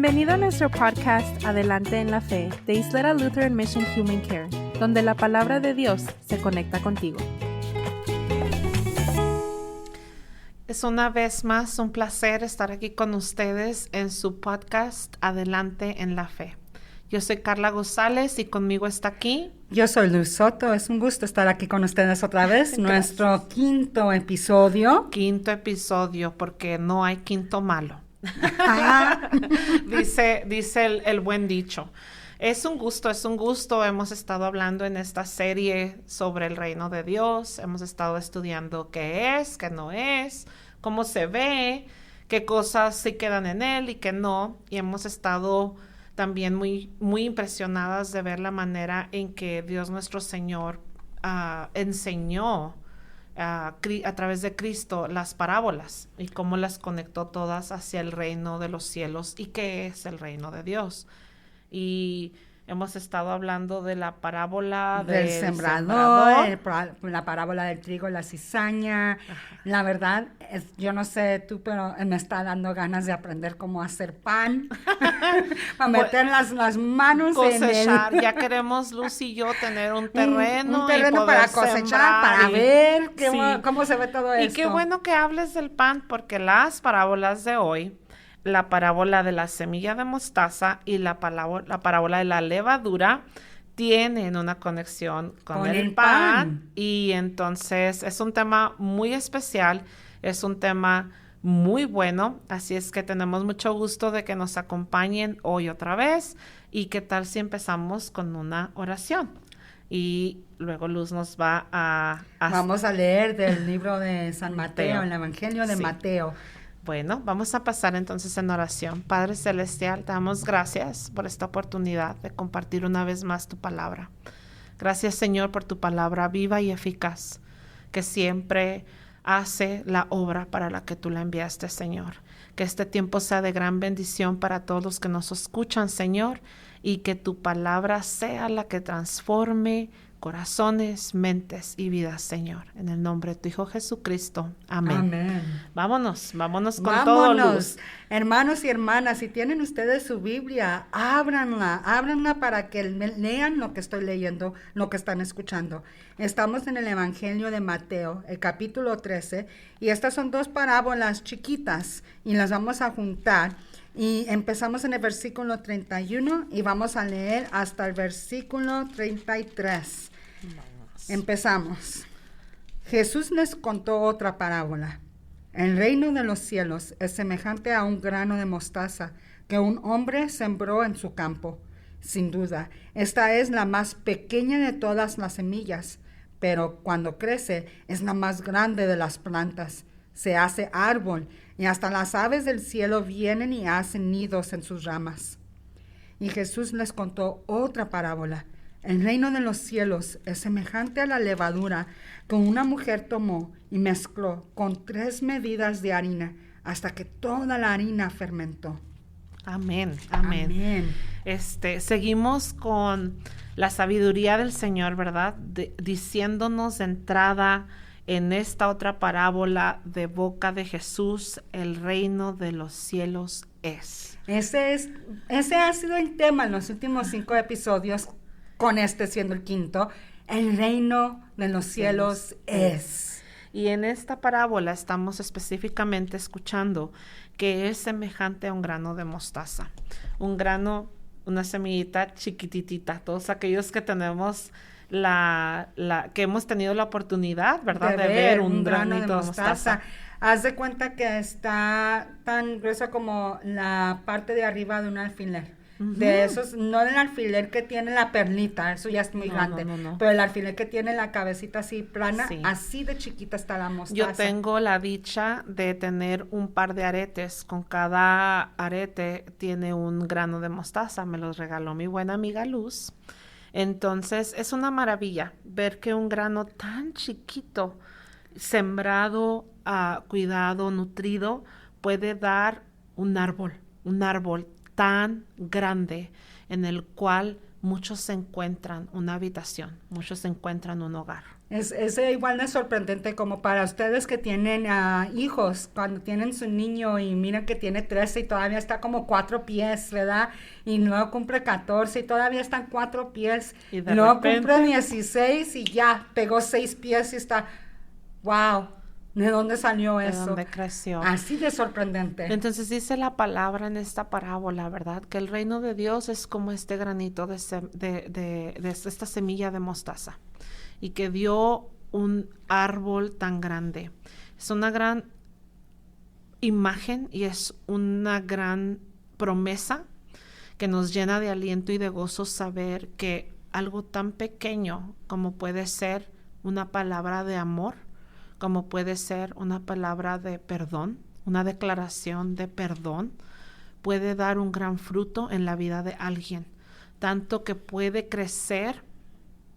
Bienvenido a nuestro podcast Adelante en la Fe de Isleta Lutheran Mission Human Care, donde la palabra de Dios se conecta contigo. Es una vez más un placer estar aquí con ustedes en su podcast Adelante en la Fe. Yo soy Carla González y conmigo está aquí. Yo soy Luz Soto, es un gusto estar aquí con ustedes otra vez, nuestro quinto episodio. Quinto episodio, porque no hay quinto malo. dice el buen dicho. Es un gusto. Hemos estado hablando en esta serie sobre el reino de Dios. Hemos estado estudiando qué es, qué no es, cómo se ve, qué cosas sí quedan en él y qué no. Y hemos estado también muy impresionadas de ver la manera en que Dios nuestro Señor enseñó a través de Cristo las parábolas y cómo las conectó todas hacia el reino de los cielos y qué es el reino de Dios. Y hemos estado hablando de la parábola del sembrador, la parábola del trigo y la cizaña. Ajá. La verdad, yo no sé tú, pero me está dando ganas de aprender cómo hacer pan, para meter las manos cosechar. Ya queremos, Luz y yo, tener un terreno y poder para cosechar, para ver cómo se ve todo esto. Y qué bueno que hables del pan, porque las parábolas de hoy, la parábola de la semilla de mostaza y la parábola de la levadura tienen una conexión con el pan. Y entonces es un tema muy especial, es un tema muy bueno, así es que tenemos mucho gusto de que nos acompañen hoy otra vez. Y qué tal si empezamos con una oración. Y luego Luz nos va Vamos a leer del libro de San Mateo, el Evangelio de Mateo. Bueno, vamos a pasar entonces en oración. Padre Celestial, te damos gracias por esta oportunidad de compartir una vez más tu palabra. Gracias, Señor, por tu palabra viva y eficaz, que siempre hace la obra para la que tú la enviaste, Señor. Que este tiempo sea de gran bendición para todos los que nos escuchan, Señor, y que tu palabra sea la que transforme corazones, mentes y vidas, Señor. En el nombre de tu Hijo Jesucristo. Amén. Amén. Vámonos con todo, Luz. Hermanos y hermanas, si tienen ustedes su Biblia, ábranla para que lean lo que estoy leyendo, lo que están escuchando. Estamos en el Evangelio de Mateo, el capítulo 13, y estas son dos parábolas chiquitas, y las vamos a juntar. Y empezamos en el versículo 31 y vamos a leer hasta el versículo 33. Empezamos. Jesús les contó otra parábola. El reino de los cielos es semejante a un grano de mostaza que un hombre sembró en su campo. Sin duda, esta es la más pequeña de todas las semillas, pero cuando crece es la más grande de las plantas. Se hace árbol y hasta las aves del cielo vienen y hacen nidos en sus ramas. Y Jesús les contó otra parábola. El reino de los cielos es semejante a la levadura que una mujer tomó y mezcló con 3 medidas de harina hasta que toda la harina fermentó. Amén. Seguimos con la sabiduría del Señor, ¿verdad? Diciéndonos de entrada en esta otra parábola de boca de Jesús, el reino de los cielos es. Ese ha sido el tema en los últimos 5 episodios, con este siendo el quinto. El reino de los cielos es. Y en esta parábola estamos específicamente escuchando que es semejante a un grano de mostaza. Un grano, una semillita chiquititita. Todos aquellos que tenemos que hemos tenido la oportunidad, ¿verdad? De ver un granito de mostaza. Haz de cuenta que está tan grueso como la parte de arriba de un alfiler. Uh-huh. De esos, no del alfiler que tiene la perlita, eso ya es muy grande, no. Pero el alfiler que tiene la cabecita así plana, sí. Así de chiquita está la mostaza. Yo tengo la dicha de tener un par de aretes, con cada arete tiene un grano de mostaza, me los regaló mi buena amiga Luz. Entonces, es una maravilla ver que un grano tan chiquito, sembrado, cuidado, nutrido, puede dar un árbol tan grande en el cual muchos encuentran una habitación, muchos encuentran un hogar. Es igual de sorprendente como para ustedes que tienen hijos, cuando tienen su niño y miran que tiene 13 y todavía está como 4 pies, ¿verdad? Y luego cumple 14 y todavía están 4 pies. Y de luego repente, cumple 16 y ya pegó 6 pies y está, wow, ¿de dónde salió ¿de eso? dónde creció? Así de sorprendente. Entonces dice la palabra en esta parábola, ¿verdad? Que el reino de Dios es como este granito de esta semilla de mostaza y que dio un árbol tan grande. Es una gran imagen y es una gran promesa que nos llena de aliento y de gozo saber que algo tan pequeño como puede ser una palabra de amor, como puede ser una palabra de perdón, una declaración de perdón, puede dar un gran fruto en la vida de alguien, tanto que puede crecer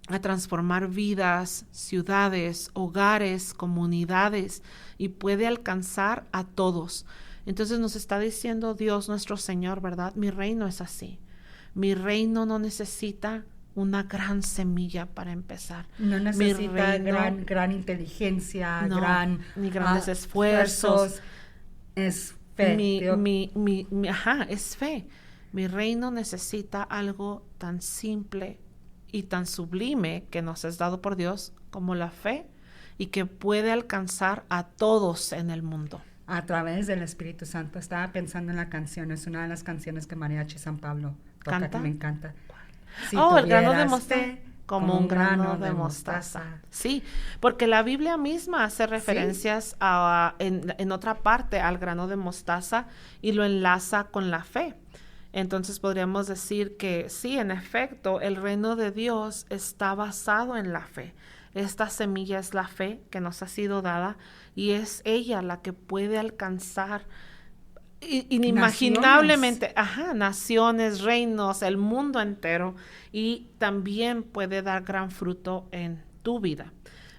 a transformar vidas, ciudades, hogares, comunidades y puede alcanzar a todos. Entonces nos está diciendo Dios nuestro Señor, ¿verdad? Mi reino es así. Mi reino no necesita una gran semilla para empezar. No necesita reino, gran inteligencia, no, ni grandes esfuerzos. Es fe. Es fe. Mi reino necesita algo tan simple y tan sublime que nos es dado por Dios como la fe y que puede alcanzar a todos en el mundo. A través del Espíritu Santo. Estaba pensando en la canción, es una de las canciones que Mariachi San Pablo toca, ¿Canta? que me encanta. Si el grano de tuvieras mostaza. fe, Como un grano de mostaza. Sí, porque la Biblia misma hace referencias en otra parte al grano de mostaza y lo enlaza con la fe. Entonces podríamos decir que sí, en efecto, el reino de Dios está basado en la fe. Esta semilla es la fe que nos ha sido dada y es ella la que puede alcanzar inimaginablemente, naciones, reinos, el mundo entero, y también puede dar gran fruto en tu vida.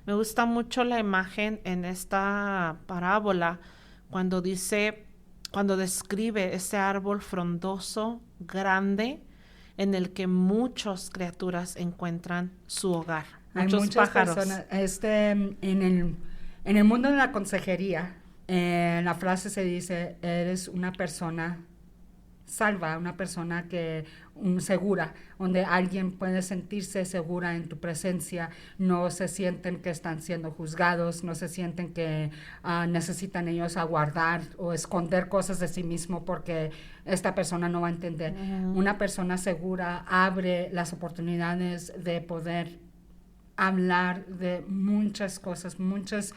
Me gusta mucho la imagen en esta parábola cuando describe ese árbol frondoso, grande, en el que muchas criaturas encuentran su hogar. Hay muchas pájaros. personas, en el mundo de la consejería, la frase se dice, eres una persona salva, una persona segura, donde alguien puede sentirse segura en tu presencia, no se sienten que están siendo juzgados, no se sienten que necesitan ellos aguardar o esconder cosas de sí mismo porque esta persona no va a entender. Una persona segura abre las oportunidades de poder hablar de muchas cosas, muchos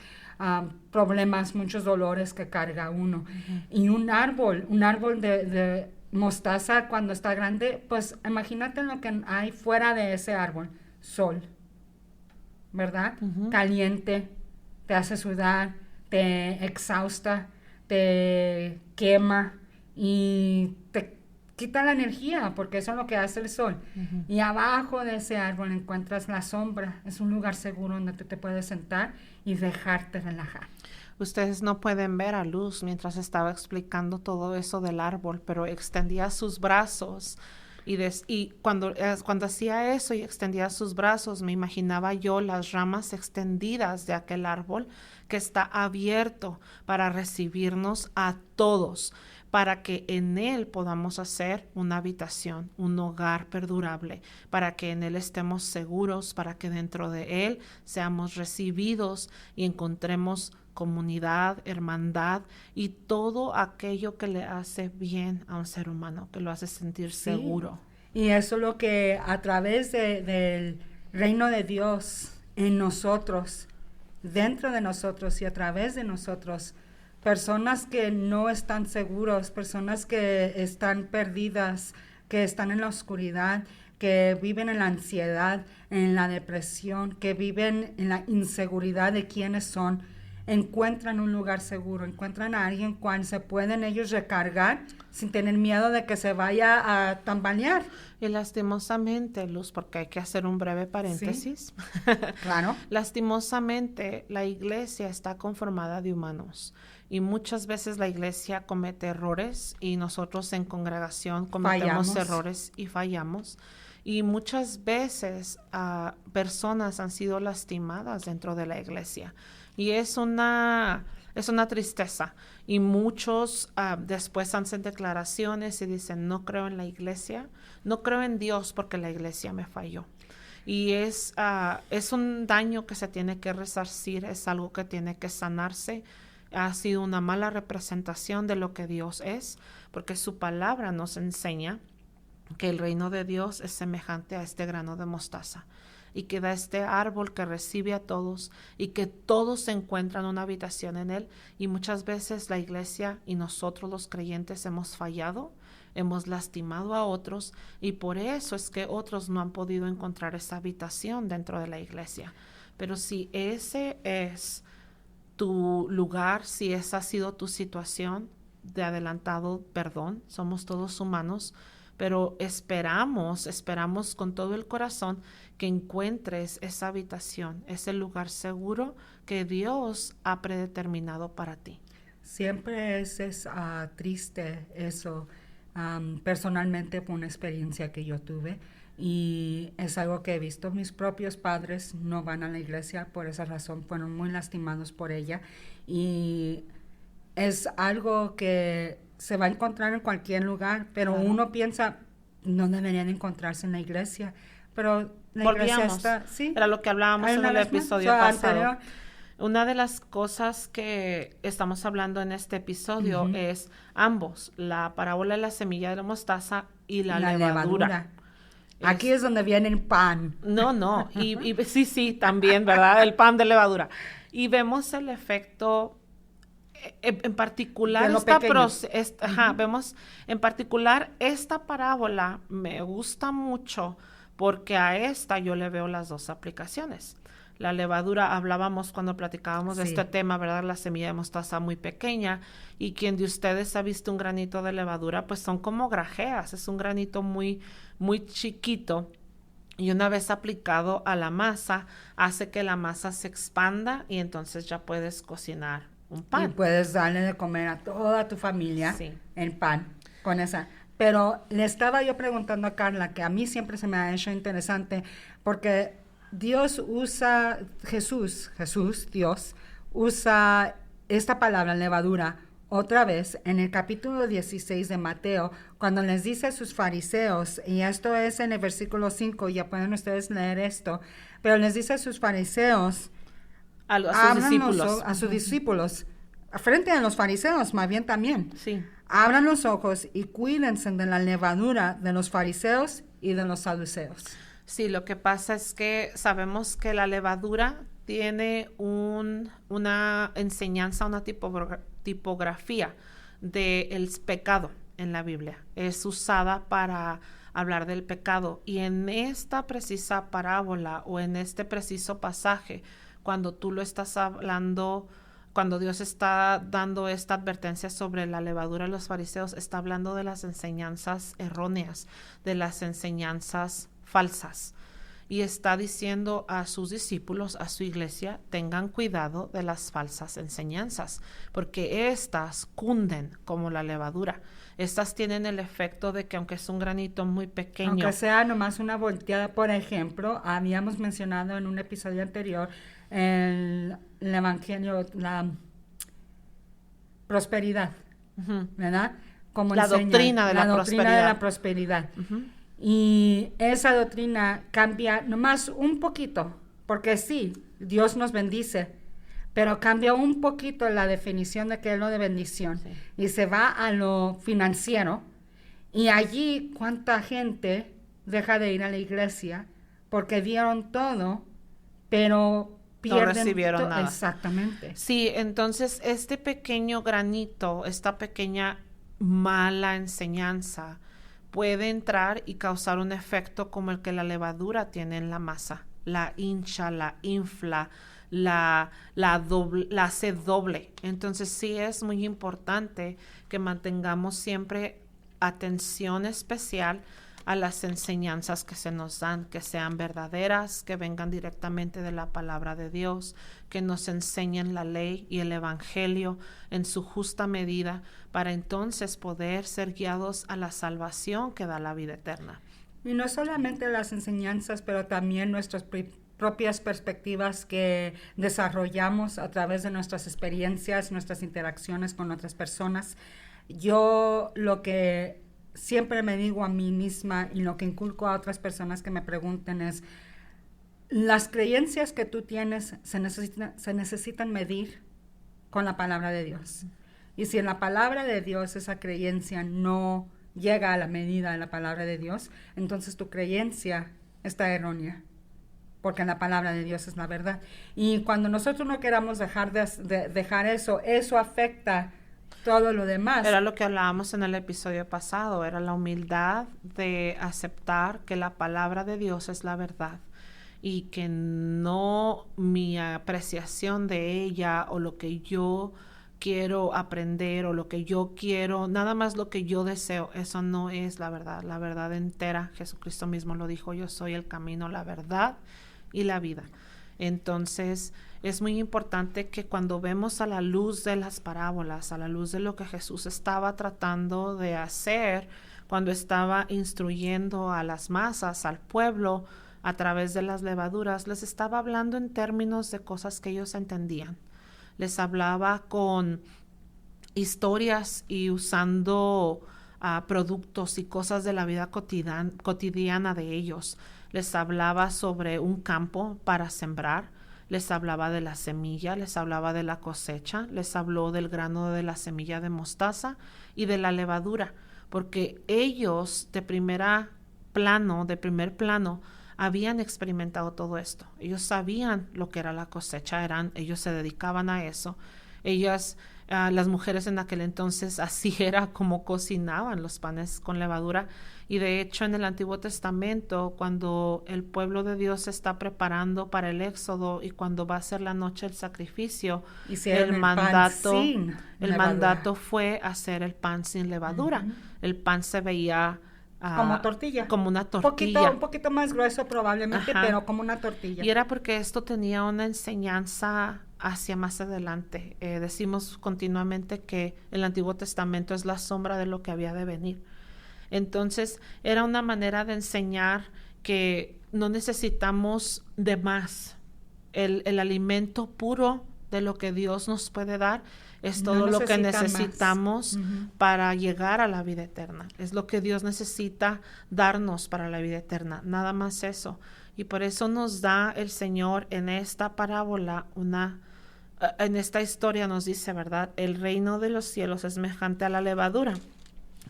problemas, muchos dolores que carga uno. Y un árbol de mostaza cuando está grande, pues imagínate lo que hay fuera de ese árbol. Sol, ¿verdad? Caliente, te hace sudar, te exhausta, te quema y te quita la energía, porque eso es lo que hace el sol. Y abajo de ese árbol encuentras la sombra. Es un lugar seguro donde tú te puedes sentar y dejarte relajar. Ustedes no pueden ver a Luz mientras estaba explicando todo eso del árbol, pero extendía sus brazos y cuando hacía eso y extendía sus brazos, me imaginaba yo las ramas extendidas de aquel árbol que está abierto para recibirnos a todos, para que en él podamos hacer una habitación, un hogar perdurable, para que en él estemos seguros, para que dentro de él seamos recibidos y encontremos comunidad, hermandad y todo aquello que le hace bien a un ser humano, que lo hace sentir seguro. Y eso es lo que a través del reino de Dios en nosotros, dentro de nosotros y a través de nosotros, personas que no están seguros, personas que están perdidas, que están en la oscuridad, que viven en la ansiedad, en la depresión, que viven en la inseguridad de quiénes son, encuentran un lugar seguro, encuentran a alguien cual se pueden ellos recargar sin tener miedo de que se vaya a tambalear. Y lastimosamente, Luz, porque hay que hacer un breve paréntesis. Sí, claro. Lastimosamente, la iglesia está conformada de humanos y muchas veces la iglesia comete errores y nosotros en congregación cometemos errores y fallamos. Y muchas veces personas han sido lastimadas dentro de la iglesia. Y es una tristeza. Y muchos después hacen declaraciones y dicen, no creo en la iglesia, no creo en Dios porque la iglesia me falló. Y es un daño que se tiene que resarcir, es algo que tiene que sanarse. Ha sido una mala representación de lo que Dios es, porque su palabra nos enseña que el reino de Dios es semejante a este grano de mostaza y que da este árbol que recibe a todos y que todos encuentran una habitación en él. Y muchas veces la iglesia y nosotros los creyentes hemos fallado, hemos lastimado a otros y por eso es que otros no han podido encontrar esa habitación dentro de la iglesia. Pero si ese es tu lugar, si esa ha sido tu situación, de adelantado perdón, somos todos humanos, pero esperamos con todo el corazón que encuentres esa habitación, ese lugar seguro que Dios ha predeterminado para ti. Siempre es triste eso. Personalmente fue una experiencia que yo tuve y es algo que he visto. Mis propios padres no van a la iglesia, por esa razón fueron muy lastimados por ella y es algo que se va a encontrar en cualquier lugar, pero uno piensa, no deberían encontrarse en la iglesia, pero la iglesia está, ¿sí? Era lo que hablábamos en el episodio pasado. Anterior. Una de las cosas que estamos hablando en este episodio es ambos, la parábola de la semilla de la mostaza y la levadura. Aquí es donde viene el pan. No, y sí, también, ¿verdad? El pan de levadura. Y vemos el efecto, en particular, vemos en particular esta parábola me gusta mucho porque a esta yo le veo las dos aplicaciones. La levadura, hablábamos cuando platicábamos de este tema, ¿verdad? La semilla de mostaza muy pequeña y quien de ustedes ha visto un granito de levadura, pues son como grajeas, es un granito muy, muy chiquito y una vez aplicado a la masa, hace que la masa se expanda y entonces ya puedes cocinar un pan. Y puedes darle de comer a toda tu familia el pan con esa. Pero le estaba yo preguntando a Carla, que a mí siempre se me ha hecho interesante, porque Dios usa, Jesús, Dios, usa esta palabra levadura otra vez en el capítulo 16 de Mateo, cuando les dice a sus fariseos, y esto es en el versículo 5, ya pueden ustedes leer esto, pero les dice a sus fariseos, a sus discípulos, frente a los fariseos, más bien también, abran los ojos y cuídense de la levadura de los fariseos y de los saduceos. Sí, lo que pasa es que sabemos que la levadura tiene una enseñanza, una tipografía del pecado en la Biblia. Es usada para hablar del pecado. Y en esta precisa parábola o en este preciso pasaje, cuando tú lo estás hablando, cuando Dios está dando esta advertencia sobre la levadura de los fariseos, está hablando de las enseñanzas erróneas, de las enseñanzas falsas. Y está diciendo a sus discípulos, a su iglesia, tengan cuidado de las falsas enseñanzas, porque estas cunden como la levadura. Estas tienen el efecto de que aunque es un granito muy pequeño, aunque sea nomás una volteada, por ejemplo, habíamos mencionado en un episodio anterior el evangelio, la prosperidad, ¿verdad? Como la doctrina de la prosperidad. Y esa doctrina cambia nomás un poquito, porque sí, Dios nos bendice, pero cambia un poquito la definición de qué es lo de bendición. Y se va a lo financiero, y allí cuánta gente deja de ir a la iglesia porque dieron todo, pero pierden, no recibieron nada. Exactamente. Sí, entonces este pequeño granito, esta pequeña mala enseñanza puede entrar y causar un efecto como el que la levadura tiene en la masa. La hincha, la infla, la hace doble. Entonces sí es muy importante que mantengamos siempre atención especial a las enseñanzas que se nos dan, que sean verdaderas, que vengan directamente de la palabra de Dios, que nos enseñen la ley y el evangelio en su justa medida, para entonces poder ser guiados a la salvación que da la vida eterna. Y no solamente las enseñanzas, pero también nuestras propias perspectivas que desarrollamos a través de nuestras experiencias, nuestras interacciones con otras personas. Yo lo que siempre me digo a mí misma y lo que inculco a otras personas que me pregunten es, las creencias que tú tienes se necesitan medir con la palabra de Dios. Y si en la palabra de Dios esa creencia no llega a la medida de la palabra de Dios, entonces tu creencia está errónea, porque en la palabra de Dios es la verdad. Y cuando nosotros no queramos dejar eso afecta todo lo demás. Era lo que hablábamos en el episodio pasado, era la humildad de aceptar que la palabra de Dios es la verdad y que no mi apreciación de ella o lo que yo quiero aprender o lo que yo quiero, nada más lo que yo deseo, eso no es la verdad entera. Jesucristo mismo lo dijo, yo soy el camino, la verdad y la vida. Entonces es muy importante que cuando vemos a la luz de las parábolas, a la luz de lo que Jesús estaba tratando de hacer, cuando estaba instruyendo a las masas, al pueblo, a través de las levaduras, les estaba hablando en términos de cosas que ellos entendían. Les hablaba con historias y usando productos y cosas de la vida cotidiana de ellos. Les hablaba sobre un campo para sembrar, les hablaba de la semilla, les hablaba de la cosecha, les habló del grano de la semilla de mostaza y de la levadura, porque ellos de primer plano, habían experimentado todo esto. Ellos sabían lo que era la cosecha, ellos se dedicaban a eso. Las mujeres en aquel entonces, así era como cocinaban los panes con levadura. Y de hecho en el Antiguo Testamento, cuando el pueblo de Dios se está preparando para el Éxodo y cuando va a ser la noche el sacrificio, el mandato fue hacer el pan sin levadura. Uh-huh. El pan se veía como tortilla. Como una tortilla. Un poquito más grueso probablemente, ajá, pero como una tortilla. Y era porque esto tenía una enseñanza hacia más adelante. Decimos continuamente que el Antiguo Testamento es la sombra de lo que había de venir. Entonces, era una manera de enseñar que no necesitamos de más. El alimento puro de lo que Dios nos puede dar es todo lo que necesitamos para llegar a la vida eterna. Es lo que Dios necesita darnos para la vida eterna, nada más eso. Y por eso nos da el Señor en esta parábola en esta historia nos dice, ¿verdad? El reino de los cielos es semejante a la levadura,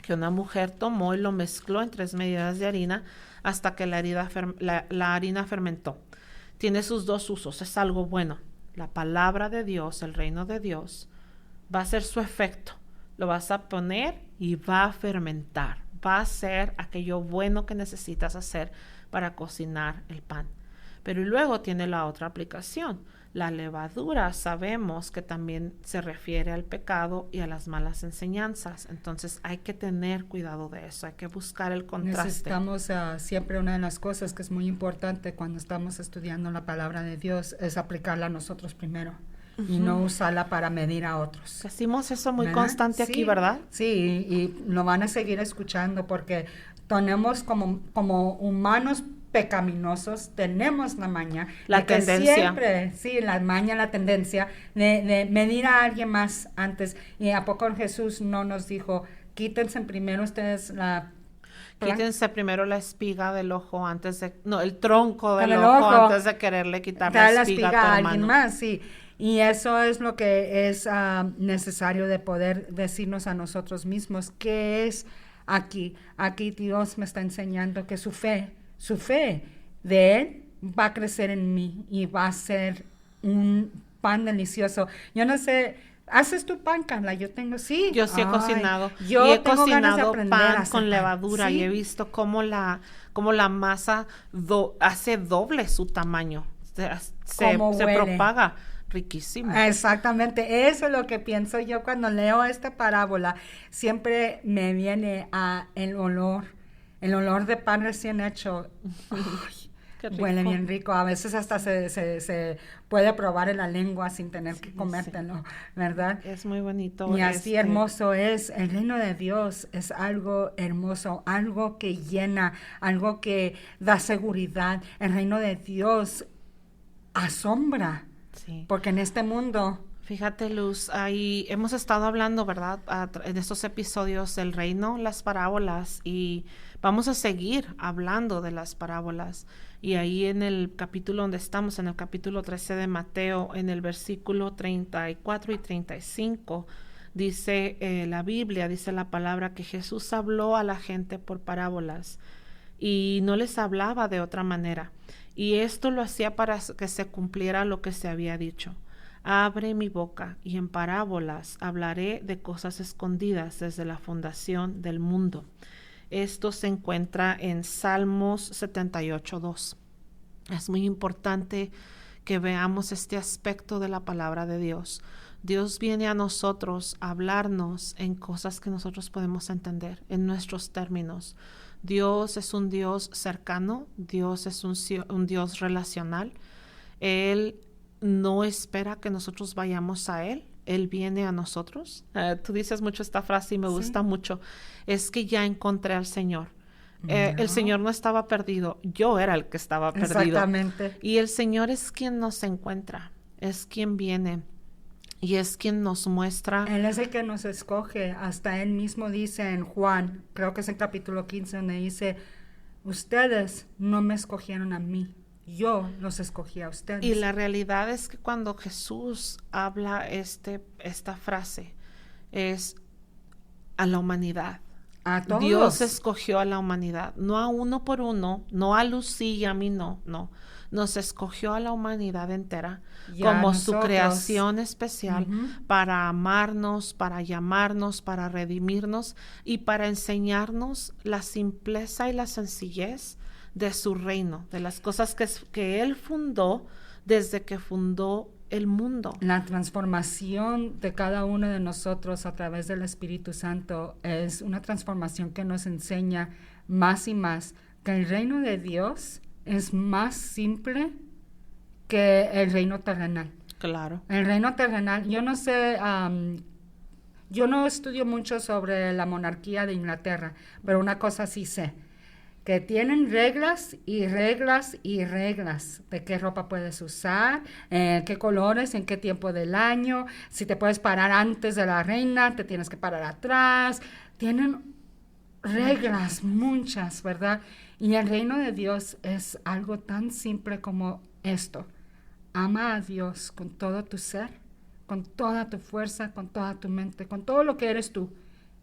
que una mujer tomó y lo mezcló en 3 medidas de harina hasta que la harina fermentó. Tiene sus 2 usos, es algo bueno. La palabra de Dios, el reino de Dios, va a hacer su efecto. Lo vas a poner y va a fermentar. Va a ser aquello bueno que necesitas hacer para cocinar el pan. Pero luego tiene la otra aplicación. La levadura sabemos que también se refiere al pecado y a las malas enseñanzas. Entonces hay que tener cuidado de eso, hay que buscar el contraste. Necesitamos siempre, una de las cosas que es muy importante cuando estamos estudiando la palabra de Dios es aplicarla a nosotros primero. Y no usarla para medir a otros. Decimos eso muy constante aquí, ¿verdad? Sí, y lo van a seguir escuchando porque tenemos como humanos pecaminosos, tenemos la maña. La tendencia. Siempre, la tendencia de medir a alguien más antes. ¿Y a poco Jesús no nos dijo, quítense primero ustedes quítense primero la espiga del ojo el tronco del ojo antes de quererle quitar la espiga a tu hermano. Alguien más, sí. Y eso es lo que es necesario de poder decirnos a nosotros mismos, ¿qué es aquí? Aquí Dios me está enseñando que su fe de Él va a crecer en mí y va a ser un pan delicioso. Yo no sé, ¿haces tu pan, Carla? Yo sí he cocinado. Yo he cocinado pan con levadura, ¿sí? Y he visto cómo la masa hace doble su tamaño. Se propaga. Riquísimo. Exactamente, eso es lo que pienso yo cuando leo esta parábola. Siempre me viene el olor de pan recién hecho. Ay, Qué rico. Huele bien rico. A veces hasta se puede probar en la lengua sin tener que Sí. comértelo, ¿verdad? Es muy bonito. Y así hermoso es. El reino de Dios es algo hermoso, algo que llena, algo que da seguridad. El reino de Dios asombra, Sí. porque en este mundo... Fíjate, Luz, ahí hemos estado hablando, ¿verdad? En estos episodios del reino, las parábolas, y vamos a seguir hablando de las parábolas. Y ahí en el capítulo donde estamos, en el capítulo 13 de Mateo, en el versículo 34 y 35, dice la Biblia, dice la palabra que Jesús habló a la gente por parábolas y no les hablaba de otra manera. Y esto lo hacía para que se cumpliera lo que se había dicho. Abre mi boca y en parábolas hablaré de cosas escondidas desde la fundación del mundo. Esto se encuentra en Salmos 78:2. Es muy importante que veamos este aspecto de la palabra de Dios. Dios viene a nosotros a hablarnos en cosas que nosotros podemos entender, en nuestros términos. Dios es un Dios cercano, Dios es un Dios relacional. Él no espera que nosotros vayamos a Él, Él viene a nosotros. Tú dices mucho esta frase y me gusta mucho. Es que ya encontré al Señor. El Señor no estaba perdido, yo era el que estaba perdido. Exactamente. Y el Señor es quien nos encuentra, es quien viene y es quien nos muestra. Él es el que nos escoge. Hasta Él mismo dice en Juan, creo que es en capítulo 15, donde dice, ustedes no me escogieron a mí. Yo los escogí a ustedes. Y la realidad es que cuando Jesús habla esta frase, es a la humanidad. A todos. Dios escogió a la humanidad, no a uno por uno, no a Lucy y a mí, no. Nos escogió a la humanidad entera como su creación especial para amarnos, para llamarnos, para redimirnos y para enseñarnos la simpleza y la sencillez de su reino, de las cosas que Él fundó desde que fundó el mundo. La transformación de cada uno de nosotros a través del Espíritu Santo es una transformación que nos enseña más y más que el reino de Dios es más simple que el reino terrenal. Claro. El reino terrenal, yo no sé, yo no estudio mucho sobre la monarquía de Inglaterra, pero una cosa sí sé, que tienen reglas y reglas y reglas de qué ropa puedes usar, qué colores, en qué tiempo del año, si te puedes parar antes de la reina, te tienes que parar atrás. Tienen reglas, muchas, ¿verdad? Y el reino de Dios es algo tan simple como esto. Ama a Dios con todo tu ser, con toda tu fuerza, con toda tu mente, con todo lo que eres tú,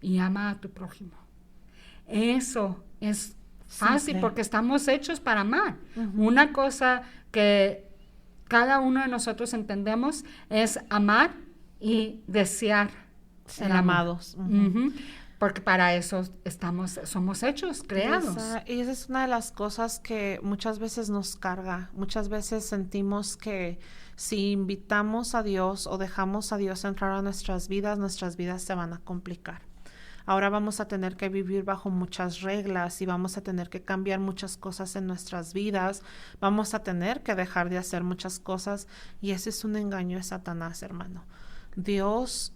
y ama a tu prójimo. Eso es fácil Simple. porque estamos hechos para amar. Una cosa que cada uno de nosotros entendemos es amar y desear Ser el amor. amados. Porque para eso somos hechos, creados. Y esa es una de las cosas que muchas veces nos carga. Muchas veces sentimos que si invitamos a Dios o dejamos a Dios entrar a nuestras vidas se van a complicar. Ahora vamos a tener que vivir bajo muchas reglas y vamos a tener que cambiar muchas cosas en nuestras vidas. Vamos a tener que dejar de hacer muchas cosas y ese es un engaño de Satanás, hermano. Dios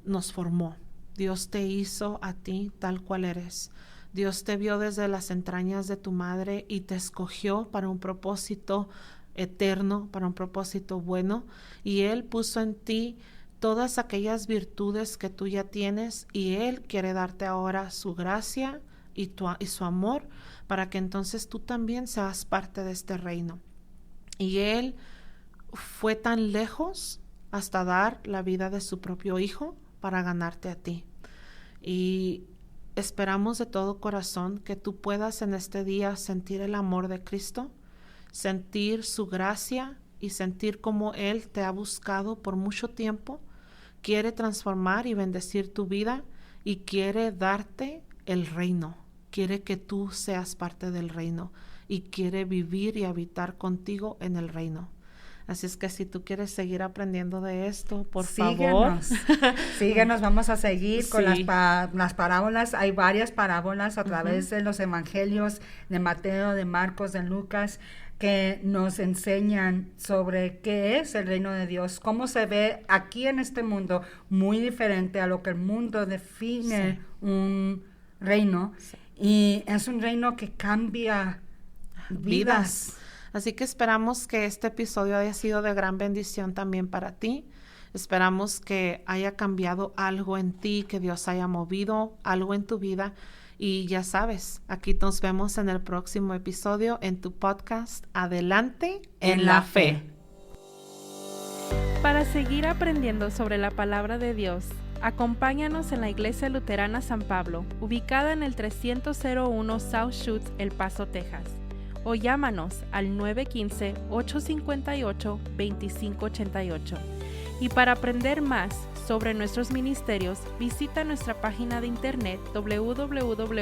nos formó. Dios te hizo a ti tal cual eres. Dios te vio desde las entrañas de tu madre y te escogió para un propósito eterno, para un propósito bueno. Y Él puso en ti todas aquellas virtudes que tú ya tienes y Él quiere darte ahora su gracia y su amor para que entonces tú también seas parte de este reino. Y Él fue tan lejos hasta dar la vida de su propio hijo para ganarte a ti. Y esperamos de todo corazón que tú puedas en este día sentir el amor de Cristo, sentir su gracia y sentir cómo Él te ha buscado por mucho tiempo, quiere transformar y bendecir tu vida y quiere darte el reino, quiere que tú seas parte del reino y quiere vivir y habitar contigo en el reino. Así es que si tú quieres seguir aprendiendo de esto, por favor. Síguenos, vamos a seguir con Sí. las parábolas. Hay varias parábolas a través de los evangelios de Mateo, de Marcos, de Lucas. que nos enseñan sobre qué es el reino de Dios, cómo se ve aquí en este mundo, muy diferente a lo que el mundo define un reino. Sí. Y es un reino que cambia vidas. Así que esperamos que este episodio haya sido de gran bendición también para ti. Esperamos que haya cambiado algo en ti, que Dios haya movido algo en tu vida. Y ya sabes, aquí nos vemos en el próximo episodio en tu podcast Adelante en la Fe. Para seguir aprendiendo sobre la palabra de Dios, acompáñanos en la Iglesia Luterana San Pablo, ubicada en el 301 South Schutz, El Paso, Texas. O llámanos al 915-858-2588. Y para aprender más sobre nuestros ministerios, visita nuestra página de internet www.ylm.org.